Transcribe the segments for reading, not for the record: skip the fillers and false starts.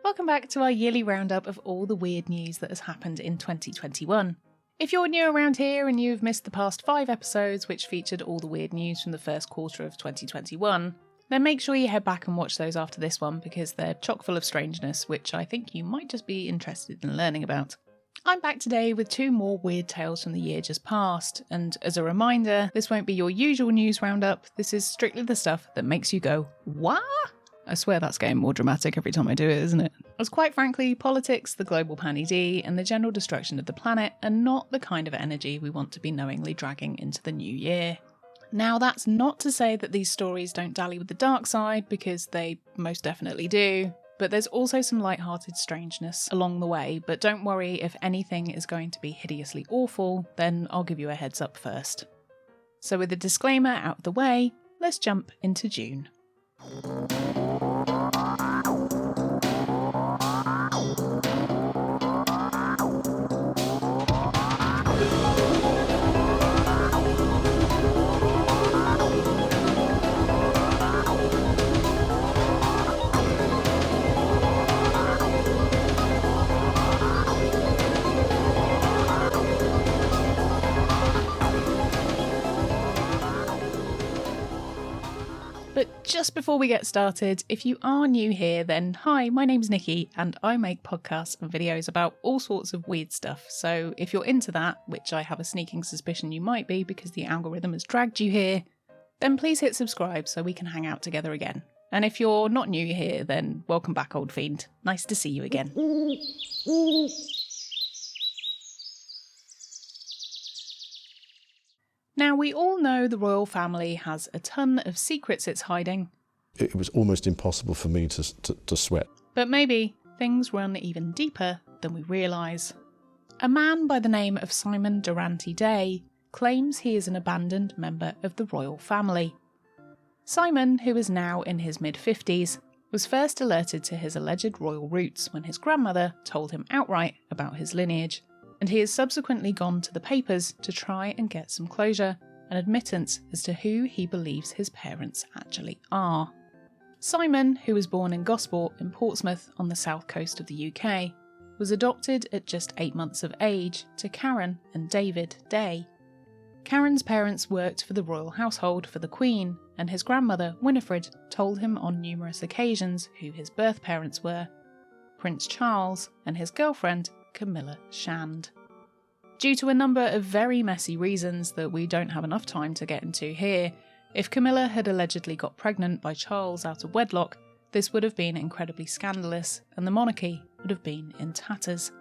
Welcome back to our yearly roundup of all the weird news that has happened in 2021. If you're new around here and you've missed the past 5 episodes which featured all the weird news from the first quarter of 2021, then make sure you head back and watch those after this one because they're chock full of strangeness which I think you might just be interested in learning about. I'm back today with 2 more weird tales from the year just past, and as a reminder, this won't be your usual news roundup, this is strictly the stuff that makes you go, what? I swear that's getting more dramatic every time I do it, isn't it? As quite frankly, politics, the global panny-d, and the general destruction of the planet are not the kind of energy we want to be knowingly dragging into the new year. Now, that's not to say that these stories don't dally with the dark side, because they most definitely do, but there's also some light-hearted strangeness along the way, but don't worry, if anything is going to be hideously awful, then I'll give you a heads up first. So with the disclaimer out of the way, let's jump into June. But just before we get started, if you are new here, then hi, my name's Nikki and I make podcasts and videos about all sorts of weird stuff. So if you're into that, which I have a sneaking suspicion you might be because the algorithm has dragged you here, then please hit subscribe so we can hang out together again. And if you're not new here, then welcome back, old fiend. Nice to see you again. Now, we all know the royal family has a ton of secrets it's hiding. It was almost impossible for me to sweat. But maybe things run even deeper than we realise. A man by the name of Simon Durante-Day claims he is an abandoned member of the royal family. Simon, who is now in his mid-50s, was first alerted to his alleged royal roots when his grandmother told him outright about his lineage, and he has subsequently gone to the papers to try and get some closure and admittance as to who he believes his parents actually are. Simon, who was born in Gosport in Portsmouth on the south coast of the UK, was adopted at just 8 months of age to Karen and David Day. Karen's parents worked for the royal household for the Queen, and his grandmother, Winifred, told him on numerous occasions who his birth parents were, Prince Charles and his girlfriend, Camilla Shand. Due to a number of very messy reasons that we don't have enough time to get into here, if Camilla had allegedly got pregnant by Charles out of wedlock, this would have been incredibly scandalous and the monarchy would have been in tatters.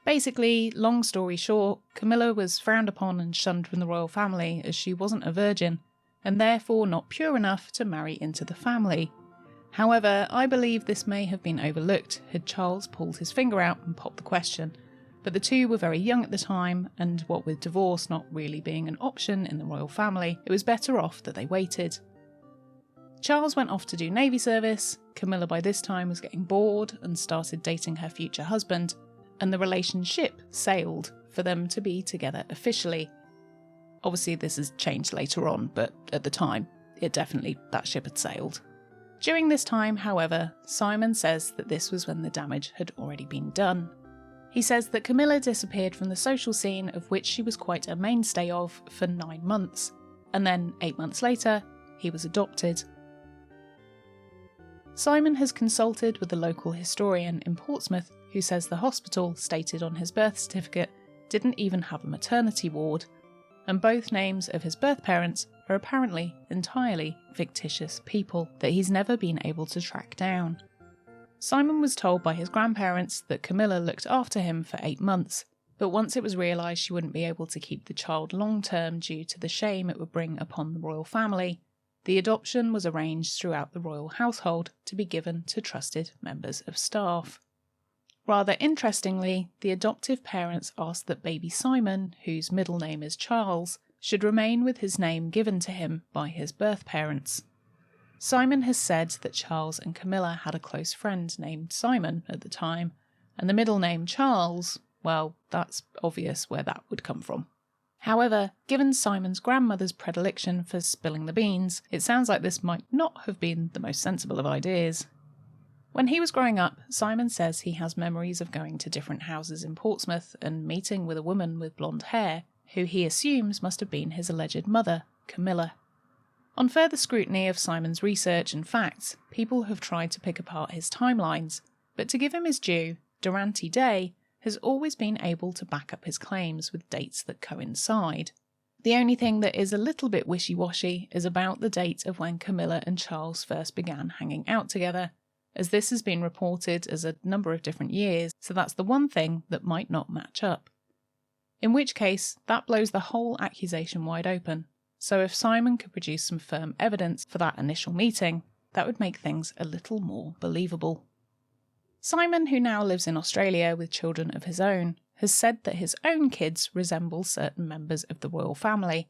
Basically, long story short, Camilla was frowned upon and shunned from the royal family as she wasn't a virgin and therefore not pure enough to marry into the family. However, I believe this may have been overlooked had Charles pulled his finger out and popped the question, but the two were very young at the time, and what with divorce not really being an option in the royal family, it was better off that they waited. Charles went off to do Navy service, Camilla by this time was getting bored and started dating her future husband, and the relationship sailed for them to be together officially. Obviously this has changed later on, but at the time, that ship had sailed. During this time, however, Simon says that this was when the damage had already been done. He says that Camilla disappeared from the social scene of which she was quite a mainstay of for 9 months, and then 8 months later, he was adopted. Simon has consulted with the local historian in Portsmouth who says the hospital stated on his birth certificate didn't even have a maternity ward, and both names of his birth parents are apparently entirely fictitious people that he's never been able to track down. Simon was told by his grandparents that Camilla looked after him for 8 months, but once it was realised she wouldn't be able to keep the child long term due to the shame it would bring upon the royal family, the adoption was arranged throughout the royal household to be given to trusted members of staff. Rather interestingly, the adoptive parents asked that baby Simon, whose middle name is Charles, should remain with his name given to him by his birth parents. Simon has said that Charles and Camilla had a close friend named Simon at the time, and the middle name Charles, well, that's obvious where that would come from. However, given Simon's grandmother's predilection for spilling the beans, it sounds like this might not have been the most sensible of ideas. When he was growing up, Simon says he has memories of going to different houses in Portsmouth and meeting with a woman with blonde hair, who he assumes must have been his alleged mother, Camilla. On further scrutiny of Simon's research and facts, people have tried to pick apart his timelines, but to give him his due, Durante-Day has always been able to back up his claims with dates that coincide. The only thing that is a little bit wishy-washy is about the date of when Camilla and Charles first began hanging out together, as this has been reported as a number of different years, so that's the one thing that might not match up. In which case, that blows the whole accusation wide open, so if Simon could produce some firm evidence for that initial meeting, that would make things a little more believable. Simon, who now lives in Australia with children of his own, has said that his own kids resemble certain members of the royal family,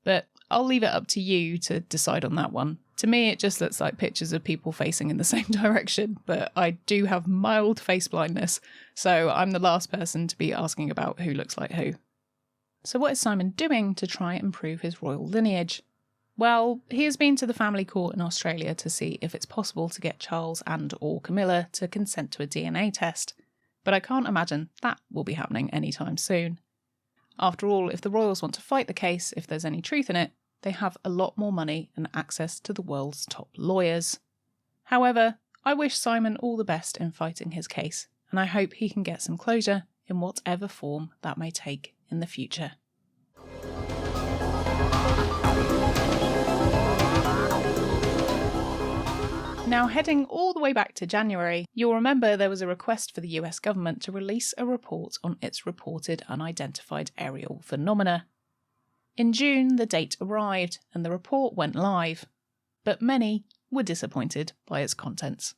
but I'll leave it up to you to decide on that one. To me, it just looks like pictures of people facing in the same direction, but I do have mild face blindness, so I'm the last person to be asking about who looks like who. So what is Simon doing to try and prove his royal lineage? Well, he has been to the family court in Australia to see if it's possible to get Charles and or Camilla to consent to a DNA test, but I can't imagine that will be happening anytime soon. After all, if the royals want to fight the case, if there's any truth in it, they have a lot more money and access to the world's top lawyers. However, I wish Simon all the best in fighting his case, and I hope he can get some closure in whatever form that may take in the future. Now, heading all the way back to January, you'll remember there was a request for the US government to release a report on its reported unidentified aerial phenomena. In June, the date arrived and the report went live, but many were disappointed by its contents.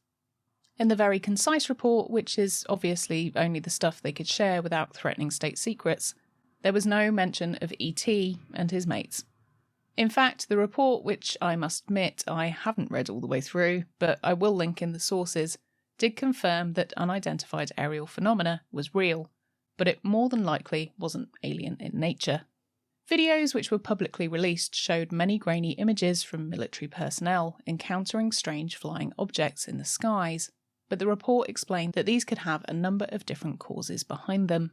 In the very concise report, which is obviously only the stuff they could share without threatening state secrets, there was no mention of E.T. and his mates. In fact, the report, which I must admit I haven't read all the way through, but I will link in the sources, did confirm that unidentified aerial phenomena was real, but it more than likely wasn't alien in nature. Videos which were publicly released showed many grainy images from military personnel encountering strange flying objects in the skies, but the report explained that these could have a number of different causes behind them.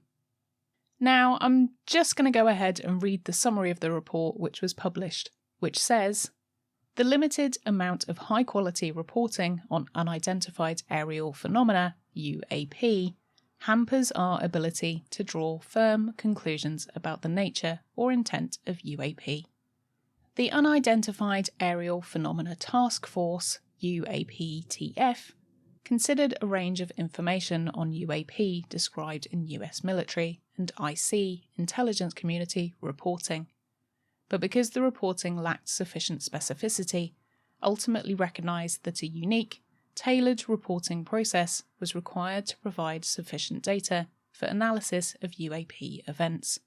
Now, I'm just going to go ahead and read the summary of the report which was published, which says, "The limited amount of high-quality reporting on unidentified aerial phenomena, UAP, hampers our ability to draw firm conclusions about the nature or intent of UAP. The Unidentified Aerial Phenomena Task Force, UAPTF, considered a range of information on UAP described in US military and IC intelligence community reporting, but because the reporting lacked sufficient specificity, ultimately recognised that a unique, tailored reporting process was required to provide sufficient data for analysis of UAP events.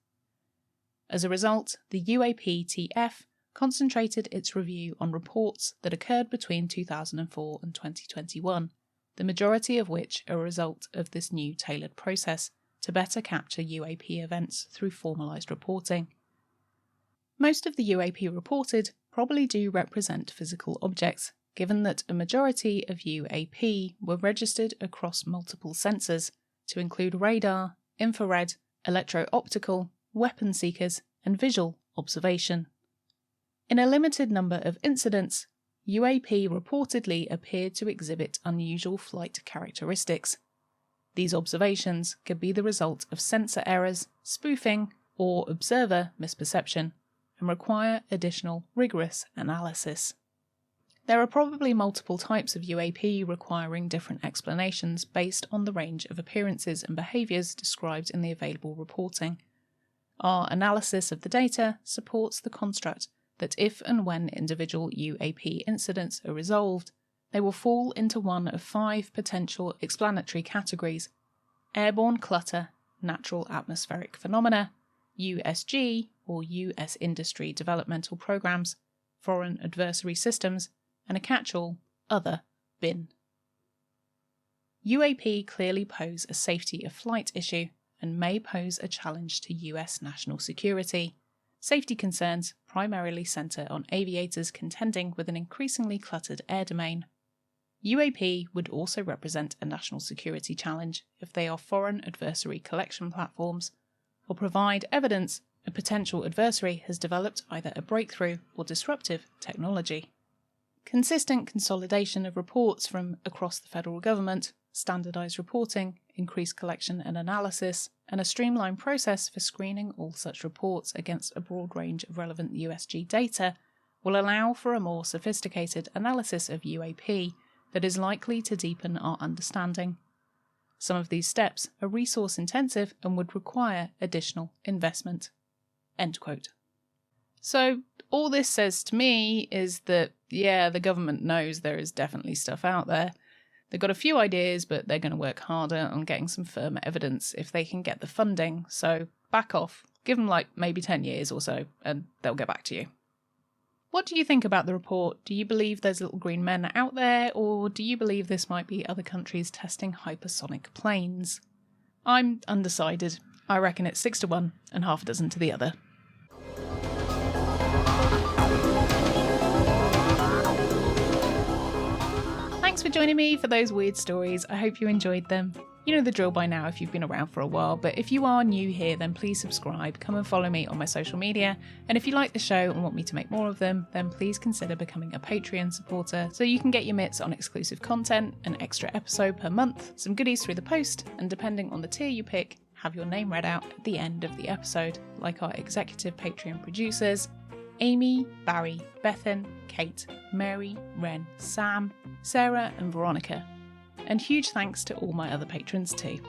As a result, the UAPTF concentrated its review on reports that occurred between 2004 and 2021, the majority of which are a result of this new tailored process to better capture UAP events through formalised reporting. Most of the UAP reported probably do represent physical objects, given that a majority of UAP were registered across multiple sensors to include radar, infrared, electro-optical, weapon seekers, and visual observation. In a limited number of incidents, UAP reportedly appeared to exhibit unusual flight characteristics. These observations could be the result of sensor errors, spoofing, or observer misperception, and require additional rigorous analysis. There are probably multiple types of UAP requiring different explanations based on the range of appearances and behaviours described in the available reporting. Our analysis of the data supports the construct that if and when individual UAP incidents are resolved, they will fall into one of 5 potential explanatory categories: airborne clutter, natural atmospheric phenomena, USG or US industry developmental programs, foreign adversary systems, and a catch-all, other, bin. UAP clearly pose a safety of flight issue and may pose a challenge to US national security. Safety concerns primarily centre on aviators contending with an increasingly cluttered air domain. UAP would also represent a national security challenge if they are foreign adversary collection platforms or provide evidence a potential adversary has developed either a breakthrough or disruptive technology. Consistent consolidation of reports from across the federal government, standardised reporting, increased collection and analysis, and a streamlined process for screening all such reports against a broad range of relevant USG data will allow for a more sophisticated analysis of UAP that is likely to deepen our understanding. Some of these steps are resource intensive and would require additional investment." End quote. So all this says to me is that, yeah, the government knows there is definitely stuff out there. They've got a few ideas, but they're going to work harder on getting some firmer evidence if they can get the funding. So back off, give them like maybe 10 years or so, and they'll get back to you. What do you think about the report? Do you believe there's little green men out there, or do you believe this might be other countries testing hypersonic planes? I'm undecided. I reckon it's 6 to 1 and half a dozen to the other. Thanks for joining me for those weird stories. I hope you enjoyed them. You know the drill by now if you've been around for a while, but if you are new here, then please subscribe, come and follow me on my social media, and if you like the show and want me to make more of them, then please consider becoming a Patreon supporter so you can get your mitts on exclusive content, an extra episode per month, some goodies through the post, and depending on the tier you pick, have your name read out at the end of the episode, like our executive Patreon producers, Amy, Barry, Bethan, Kate, Mary, Ren, Sam, Sarah and Veronica. And huge thanks to all my other patrons too.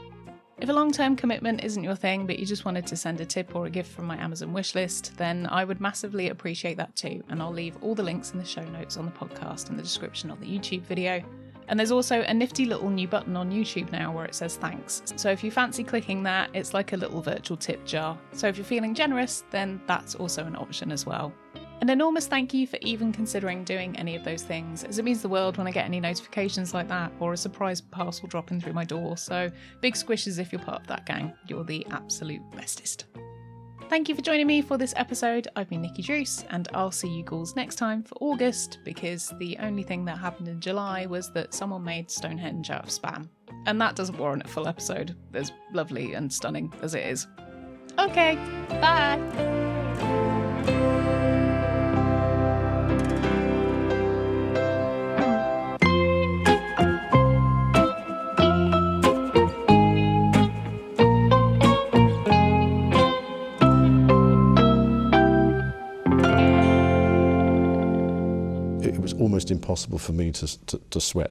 If a long-term commitment isn't your thing, but you just wanted to send a tip or a gift from my Amazon wishlist, then I would massively appreciate that too, and I'll leave all the links in the show notes on the podcast and the description of the YouTube video. And there's also a nifty little new button on YouTube now where it says thanks. So if you fancy clicking that, it's like a little virtual tip jar. So if you're feeling generous, then that's also an option as well. An enormous thank you for even considering doing any of those things, as it means the world when I get any notifications like that or a surprise parcel dropping through my door. So big squishes if you're part of that gang. You're the absolute bestest. Thank you for joining me for this episode. I've been Nikki Druce, and I'll see you ghouls next time for August, because the only thing that happened in July was that someone made Stonehenge out of spam. And that doesn't warrant a full episode, as lovely and stunning as it is. Okay, bye! It was almost impossible for me to sweat.